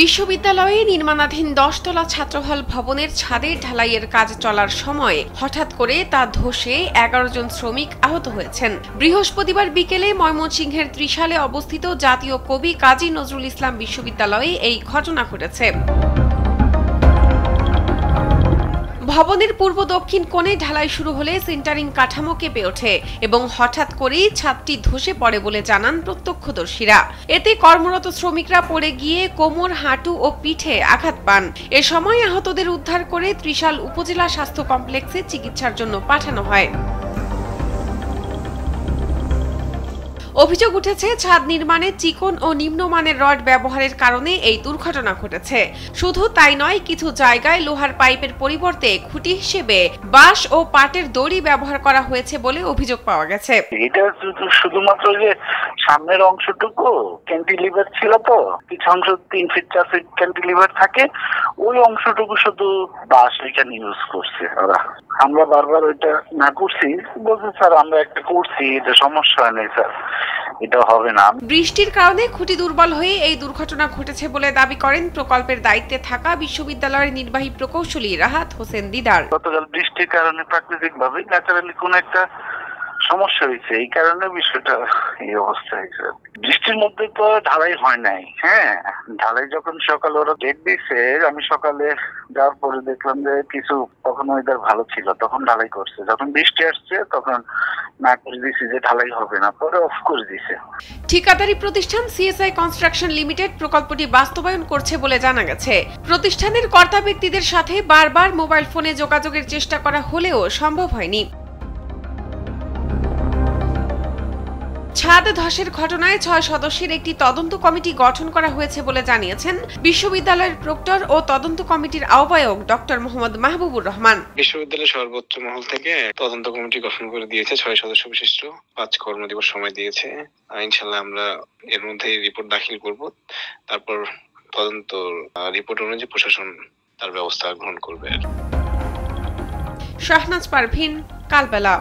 বিশ্ববিদ্যালয়ে নির্মাণাধীন ১০ তলা ছাত্রহল ভবনের ছাদের ঢালাইয়ের কাজ চলার সময় হঠাৎ করে তা ধসে ১১ জন শ্রমিক আহত হয়েছেন। বৃহস্পতিবার বিকেলে ময়মনসিংহের ত্রিশালে অবস্থিত জাতীয় কবি কাজী নজরুল ইসলাম বিশ্ববিদ্যালয়ে এই ঘটনা ঘটেছে। ভবনের পূর্ব দক্ষিণ কোণে ঢালাই শুরু হলে সেন্টারিং কাঠামো কেঁপে ওঠে এবং হঠাৎ করেই ছাদটি ধসে পড়ে বলে জানান প্রত্যক্ষদর্শীরা। এতে কর্মরত শ্রমিকরা পড়ে গিয়ে কোমর, হাঁটু ও পিঠে আঘাত পান। এ সময় আহতদের উদ্ধার করে ত্রিশাল উপজেলা স্বাস্থ্য কমপ্লেক্সে চিকিৎসার জন্য পাঠানো হয়। অভিযোগ উঠেছে, ছাদ নির্মাণে চিকন ও নিম্নমানের রড ব্যবহারের কারণে এই দুর্ঘটনা ঘটেছে। শুধু তাই নয়, কিছু জায়গায় লোহার পাইপের পরিবর্তে খুঁটি হিসেবে বাঁশ ও পাটের দড়ি ব্যবহার করা হয়েছে বলে অভিযোগ পাওয়া গেছে। এটা শুধুমাত্র যে সামনের অংশটুকু ক্যান্টিলিভার ছিল, তো কিছু অংশ ৩ ফিট ৪ ফিট ক্যান্টিলিভার থাকে, ওই অংশটুকু শুধু বাঁশ এখানে ইউজ করছে ওরা। আমরা বারবার ওইটা না করছি, বলছে স্যার আমরা একটা করছি, এটা সমস্যা হয় নাই স্যার, এটা হবে না। বৃষ্টির কারণে খুঁটি দুর্বল হয়ে এই দুর্ঘটনা ঘটেছে বলে দাবি করেন প্রকল্পের দায়িত্বে থাকা বিশ্ববিদ্যালয়ের নির্বাহী প্রকৌশলী রাহাত হোসেন দিদার। গতকাল বৃষ্টির কারণে প্রাকৃতিকভাবে ন্যাচারালি কোন একটা সমস্যা হয়েছে, এই কারণে বিষয়টা এই অবস্থা হয়েছে। বৃষ্টির মধ্যে তো ঢালাই হয় নাই। হ্যাঁ, ঢালাই যখন সকালে ওরা ডেট দিয়েছে, আমি সকালে যাওয়ার পরে দেখলাম যে কিছু তখন ওয়েদার ভালো ছিল, তখন ঢালাই করছে। যখন বৃষ্টি আসছে তখন না করে দিয়েছে যে ঢালাই হবে না, পরে অফ করে দিয়েছে। ঠিকাদারি প্রতিষ্ঠান সিএসআই কনস্ট্রাকশন লিমিটেড প্রকল্পটি বাস্তবায়ন করছে বলে জানা গেছে। প্রতিষ্ঠানের কর্তা ব্যক্তিদের সাথে বারবার মোবাইল ফোনে যোগাযোগের চেষ্টা করা হলেও সম্ভব হয়নি। ছাদ ধসের ঘটনায় ৬ সদস্যের একটি তদন্ত কমিটি গঠন করা হয়েছে বলে জানিয়েছেন বিশ্ববিদ্যালয়ের প্রক্টর ও তদন্ত কমিটির আহ্বায়ক ডক্টর মোহাম্মদ মাহবুবুর রহমান। বিশ্ববিদ্যালয়ের সর্বোচ্চ মহল থেকে তদন্ত কমিটি গঠন করে দিয়েছে, ৬ সদস্য বিশিষ্ট, ৫ কর্মদিবস সময় দিয়েছে। ইনশাআল্লাহ আমরা এর মধ্যেই রিপোর্ট দাখিল করব। তারপর তদন্ত রিপোর্ট অনুযায়ী প্রশাসন তার ব্যবস্থা গ্রহণ করবে। শাহনাজ পারভিন, কালবেলা।